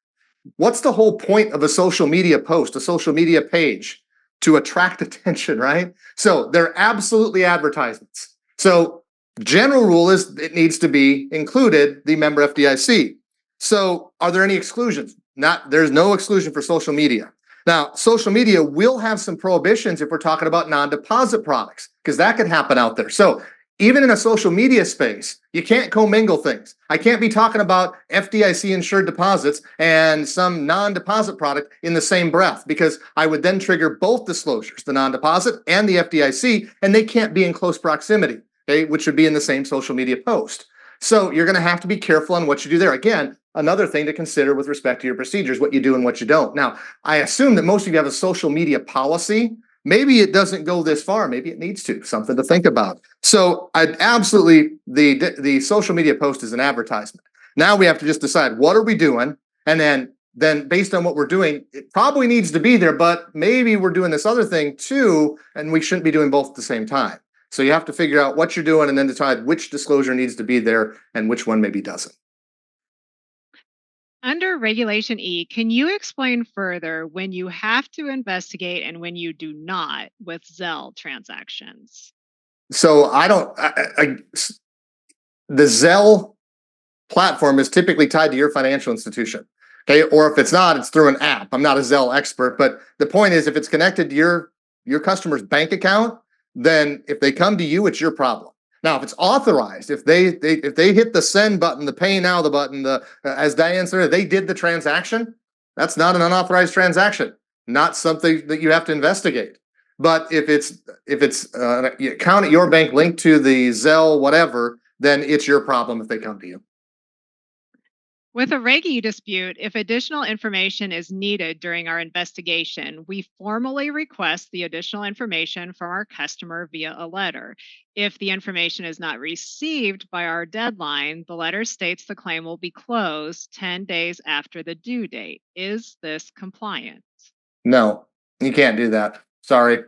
What's the whole point of a social media post, a social media page? To attract attention, right? So they're absolutely advertisements. So general rule is it needs to be included, the member FDIC. So are there any exclusions? There's no exclusion for social media. Now, social media will have some prohibitions if we're talking about non-deposit products, because that could happen out there. So even in a social media space, you can't commingle things. I can't be talking about FDIC insured deposits and some non-deposit product in the same breath, because I would then trigger both disclosures, the non-deposit and the FDIC, and they can't be in close proximity, okay, which would be in the same social media post. So you're going to have to be careful on what you do there. Again, another thing to consider with respect to your procedures, what you do and what you don't. Now, I assume that most of you have a social media policy. Maybe it doesn't go this far. Maybe it needs to. Something to think about. So I'd absolutely, the social media post is an advertisement. Now we have to just decide, what are we doing? And then based on what we're doing, it probably needs to be there, but maybe we're doing this other thing too, and we shouldn't be doing both at the same time. So you have to figure out what you're doing and then decide which disclosure needs to be there and which one maybe doesn't. Under Regulation E, can you explain further when you have to investigate and when you do not with Zelle transactions? So the Zelle platform is typically tied to your financial institution. Okay. Or if it's not, it's through an app. I'm not a Zelle expert, but the point is if it's connected to your customer's bank account, then if they come to you, it's your problem. Now, if it's authorized, if they hit the send button, the pay now the button, as Diane said, they did the transaction, that's not an unauthorized transaction, not something that you have to investigate. But if it's an account at your bank linked to the Zelle, whatever, then it's your problem if they come to you. With a Reg E dispute, if additional information is needed during our investigation, we formally request the additional information from our customer via a letter. If the information is not received by our deadline, the letter states the claim will be closed 10 days after the due date. Is this compliant? No, you can't do that. Sorry.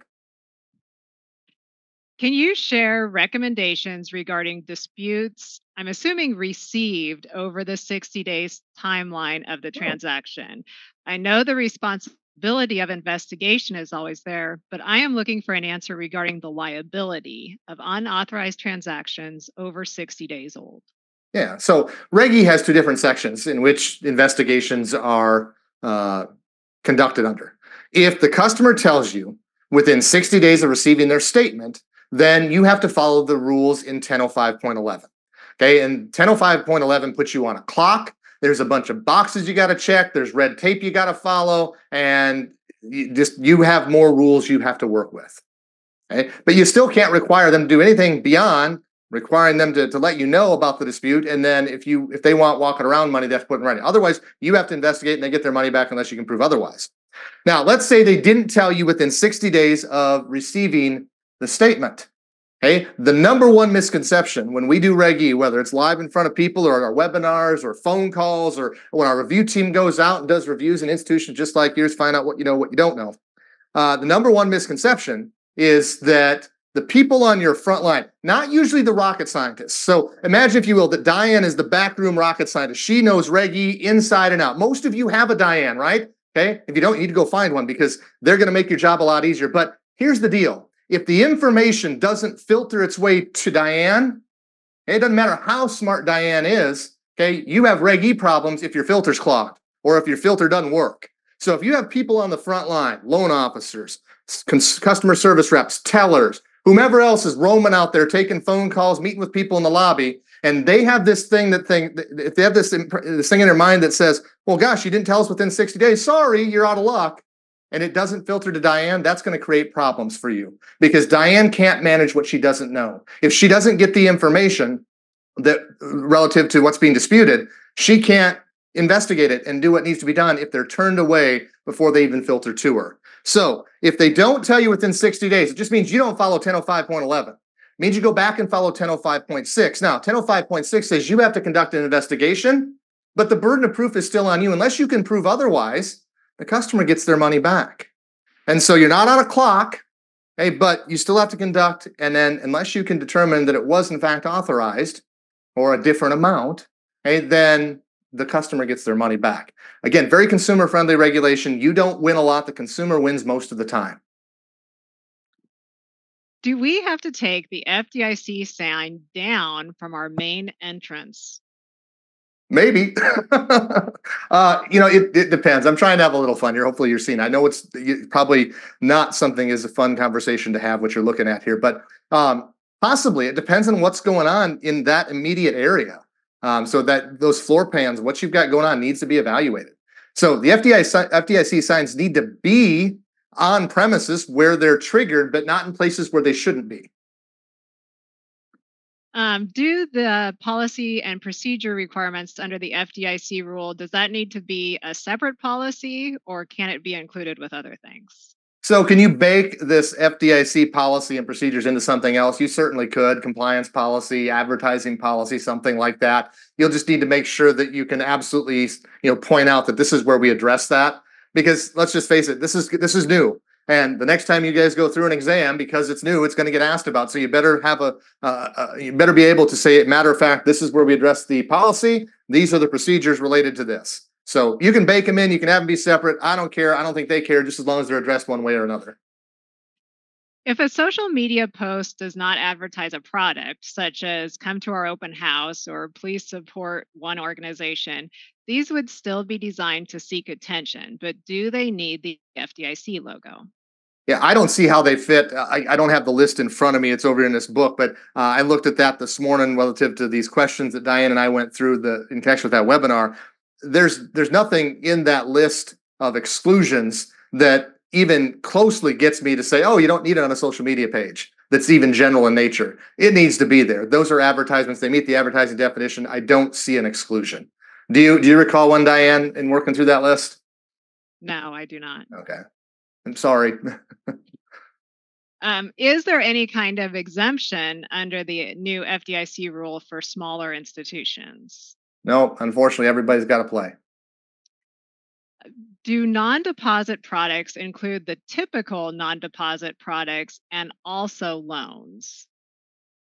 Can you share recommendations regarding disputes, I'm assuming received over the 60 days timeline of the transaction? I know the responsibility of investigation is always there, but I am looking for an answer regarding the liability of unauthorized transactions over 60 days old. Yeah. So Reg E has two different sections in which investigations are conducted under. If the customer tells you within 60 days of receiving their statement, then you have to follow the rules in 1005.11. Okay, and 1005.11 puts you on a clock. There's a bunch of boxes you got to check. There's red tape you got to follow, and you have more rules you have to work with. Okay, but you still can't require them to do anything beyond requiring them to let you know about the dispute. And then if they want walking around money, they have to put it in writing. Otherwise, you have to investigate and they get their money back unless you can prove otherwise. Now, let's say they didn't tell you within 60 days of receiving the statement. Okay, the number one misconception when we do Reg E, whether it's live in front of people or our webinars or phone calls or when our review team goes out and does reviews in institutions just like yours, find out what you know, what you don't know. The number one misconception is that the people on your front line, not usually the rocket scientists. So imagine, if you will, that Diane is the backroom rocket scientist. She knows Reg E inside and out. Most of you have a Diane, right? Okay, if you don't, you need to go find one because they're going to make your job a lot easier. But here's the deal. If the information doesn't filter its way to Diane, it doesn't matter how smart Diane is, okay, you have Reg E problems if your filter's clogged or if your filter doesn't work. So if you have people on the front line, loan officers, customer service reps, tellers, whomever else is roaming out there taking phone calls, meeting with people in the lobby, And they have this thing if they have this thing in their mind that says, well, gosh, you didn't tell us within 60 days. Sorry, you're out of luck. And it doesn't filter to Diane, that's going to create problems for you because Diane can't manage what she doesn't know. If she doesn't get the information that relative to what's being disputed, she can't investigate it and do what needs to be done if they're turned away before they even filter to her. So if they don't tell you within 60 days, it just means you don't follow 1005.11. It means you go back and follow 1005.6. Now, 1005.6 says you have to conduct an investigation, but the burden of proof is still on you. Unless you can prove otherwise, the customer gets their money back. And so you're not on a clock, hey, but you still have to conduct, and then unless you can determine that it was in fact authorized or a different amount, hey, then the customer gets their money back. Again, very consumer-friendly regulation. You don't win a lot. The consumer wins most of the time. Do we have to take the FDIC sign down from our main entrance? Maybe. It depends. I'm trying to have a little fun here. Hopefully you're seeing. I know it's probably not something as a fun conversation to have what you're looking at here, but possibly it depends on what's going on in that immediate area. So that those floor plans, what you've got going on needs to be evaluated. So the FDIC signs need to be on premises where they're triggered, but not in places where they shouldn't be. Do the policy and procedure requirements under the FDIC rule, does that need to be a separate policy or can it be included with other things? So can you bake this FDIC policy and procedures into something else? You certainly could. Compliance policy, advertising policy, something like that. You'll just need to make sure that you can absolutely, point out that this is where we address that. Because let's just face it, this is new. And the next time you guys go through an exam, because it's new, it's going to get asked about. So you better have you better be able to say, matter of fact, this is where we address the policy. These are the procedures related to this. So you can bake them in, you can have them be separate. I don't care. I don't think they care, just as long as they're addressed one way or another. If a social media post does not advertise a product, such as come to our open house or please support one organization, these would still be designed to seek attention, but do they need the FDIC logo? Yeah, I don't see how they fit. I don't have the list in front of me. It's over in this book, but I looked at that this morning relative to these questions that Diane and I went through in connection with that webinar. There's nothing in that list of exclusions that even closely gets me to say, oh, you don't need it on a social media page. That's even general in nature. It needs to be there. Those are advertisements. They meet the advertising definition. I don't see an exclusion. Do you recall one, Diane, in working through that list? No, I do not. Okay. I'm sorry. Is there any kind of exemption under the new FDIC rule for smaller institutions? No, unfortunately, everybody's got to play. Do non deposit products include the typical non deposit products and also loans?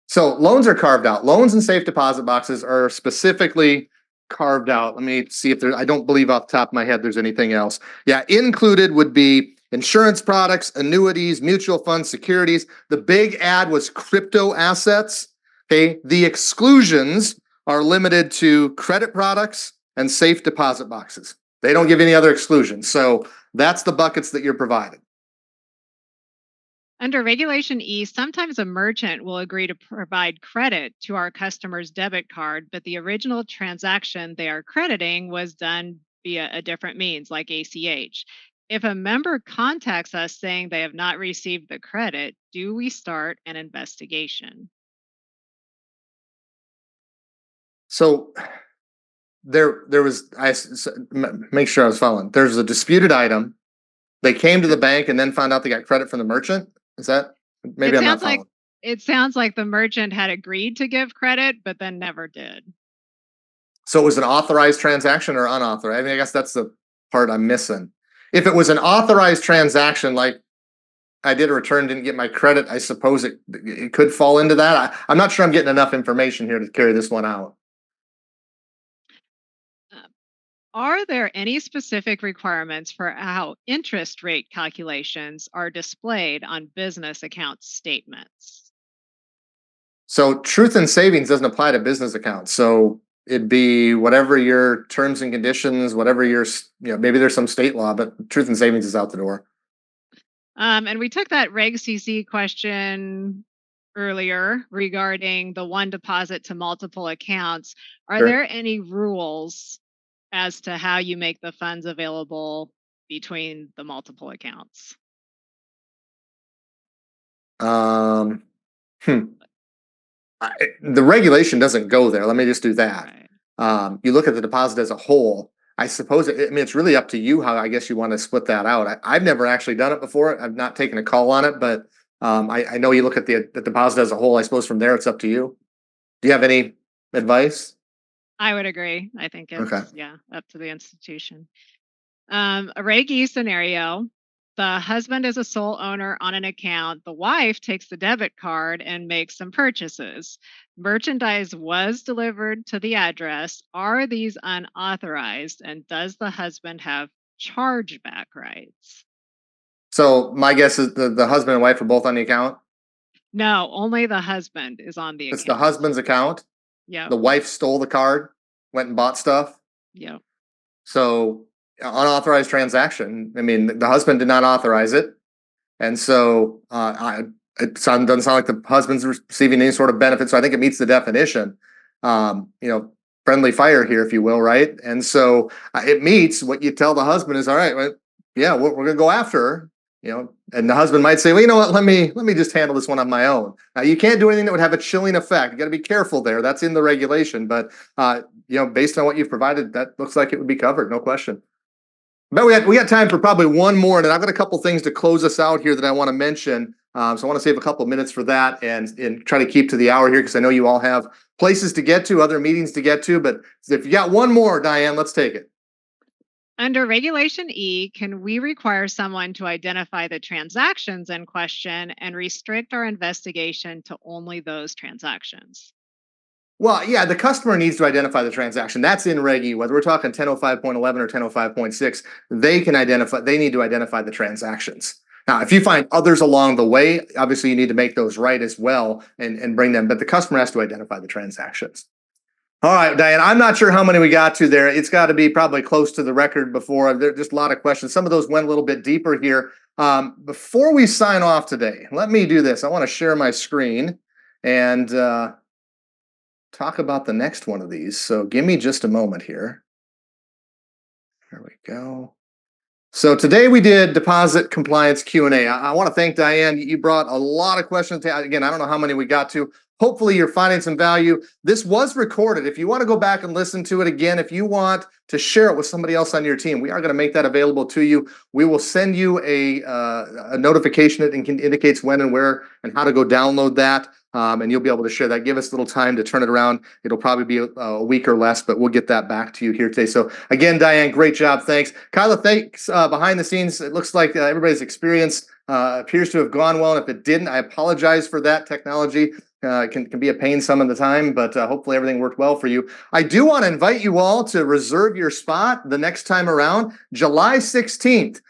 So loans are carved out. Loans and safe deposit boxes are specifically carved out. Let me see if I don't believe off the top of my head there's anything else. Yeah, included would be insurance products, annuities, mutual funds, securities. The big ad was crypto assets. Okay. The exclusions are limited to credit products and safe deposit boxes. They don't give any other exclusions. So that's the buckets that you're provided. Under Regulation E, sometimes a merchant will agree to provide credit to our customer's debit card, but the original transaction they are crediting was done via a different means, like ACH. If a member contacts us saying they have not received the credit, do we start an investigation? So there was make sure I was following. There's a disputed item. They came to the bank and then found out they got credit from the merchant. Is that maybe It I'm not sounds like following? it sounds like the merchant had agreed to give credit, but then never did. So it was an authorized transaction or unauthorized? I mean, I guess that's the part I'm missing. If it was an authorized transaction, like I did a return, didn't get my credit, I suppose it could fall into that. I'm not sure I'm getting enough information here to carry this one out. Uh, Are there any specific requirements for how interest rate calculations are displayed on business account statements? So truth in savings doesn't apply to business accounts. So it'd be whatever your terms and conditions, whatever your, maybe there's some state law, but truth in savings is out the door. And we took that Reg CC question earlier regarding the one deposit to multiple accounts. Are Sure. there any rules as to how you make the funds available between the multiple accounts? Um, hmm. The regulation doesn't go there. Let me just do that. Right. You look at the deposit as a whole. I suppose I mean it's really up to you how I guess you want to split that out. I've never actually done it before. I've not taken a call on it, but I know you look at the deposit as a whole. I suppose from there it's up to you. Do you have any advice? I would agree. I think Okay. it's, yeah, up to the institution. A Reg E scenario: the husband is a sole owner on an account. The wife takes the debit card and makes some purchases. Merchandise was delivered to the address. Are these unauthorized? And does the husband have chargeback rights? So my guess is the husband and wife are both on the account. No, only the husband is on the It's the account. husband's account. Yep. The wife stole the card, went and bought stuff. Yep. So unauthorized transaction. I mean, the husband did not authorize it, and so doesn't sound like the husband's receiving any sort of benefit. So I think it meets the definition. You know, friendly fire here, if you will, right? And so it meets what you tell the husband is all right. Well, yeah, we're gonna go after her. You know, and the husband might say, well, you know what? Let me just handle this one on my own. Now, you can't do anything that would have a chilling effect. You got to be careful there. That's in the regulation, but based on what you've provided, that looks like it would be covered, no question. But we got time for probably one more, and I've got a couple things to close us out here that I want to mention. So I want to save a couple of minutes for that and try to keep to the hour here because I know you all have places to get to, other meetings to get to. But if you got one more, Diane, let's take it. Under Regulation E, can we require someone to identify the transactions in question and restrict our investigation to only those transactions? Well, yeah, the customer needs to identify the transaction. That's in Reg E. Whether we're talking 1005.11 or 1005.6, they need to identify the transactions. Now, if you find others along the way, obviously you need to make those right as well and bring them, but the customer has to identify the transactions. All right, Diane, I'm not sure how many we got to there. It's got to be probably close to the record before. There's just a lot of questions. Some of those went a little bit deeper here. Before we sign off today, let me do this. I want to share my screen and talk about the next one of these. So give me just a moment here. There we go. So today we did deposit compliance Q&A. I want to thank Diane. You brought a lot of questions. Again, I don't know how many we got to. Hopefully you're finding some value. This was recorded. If you want to go back and listen to it again, if you want to share it with somebody else on your team, we are going to make that available to you. We will send you a notification that indicates when and where and how to go download that. And you'll be able to share that. Give us a little time to turn it around. It'll probably be a week or less, but we'll get that back to you here today. So again, Diane, great job. Thanks. Kyla, thanks behind the scenes. It looks like everybody's experience appears to have gone well. And if it didn't, I apologize for that. Technology can be a pain some of the time, but hopefully everything worked well for you. I do want to invite you all to reserve your spot the next time around, July 16th.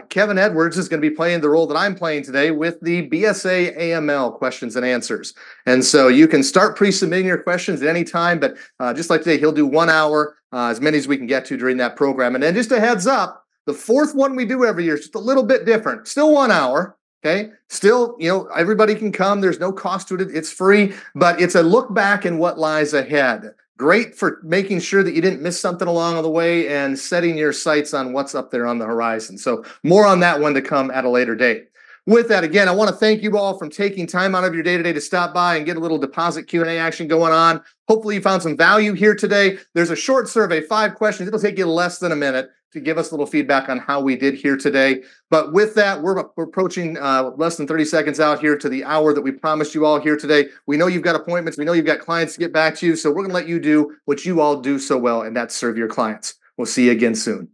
Kevin Edwards is going to be playing the role that I'm playing today with the BSA AML questions and answers. And so you can start pre-submitting your questions at any time, but just like today, he'll do 1 hour, as many as we can get to during that program. And then just a heads up, the fourth one we do every year is just a little bit different. Still 1 hour. Okay. Still, everybody can come. There's no cost to it. It's free, but it's a look back and what lies ahead. Great for making sure that you didn't miss something along the way and setting your sights on what's up there on the horizon. So more on that one to come at a later date. With that, again, I want to thank you all for taking time out of your day-to-day to stop by and get a little deposit Q&A action going on. Hopefully you found some value here today. There's a short survey, 5 questions. It'll take you less than a minute to give us a little feedback on how we did here today. But with that, we're approaching less than 30 seconds out here to the hour that we promised you all here today. We know you've got appointments. We know you've got clients to get back to you. So we're going to let you do what you all do so well, and that's serve your clients. We'll see you again soon.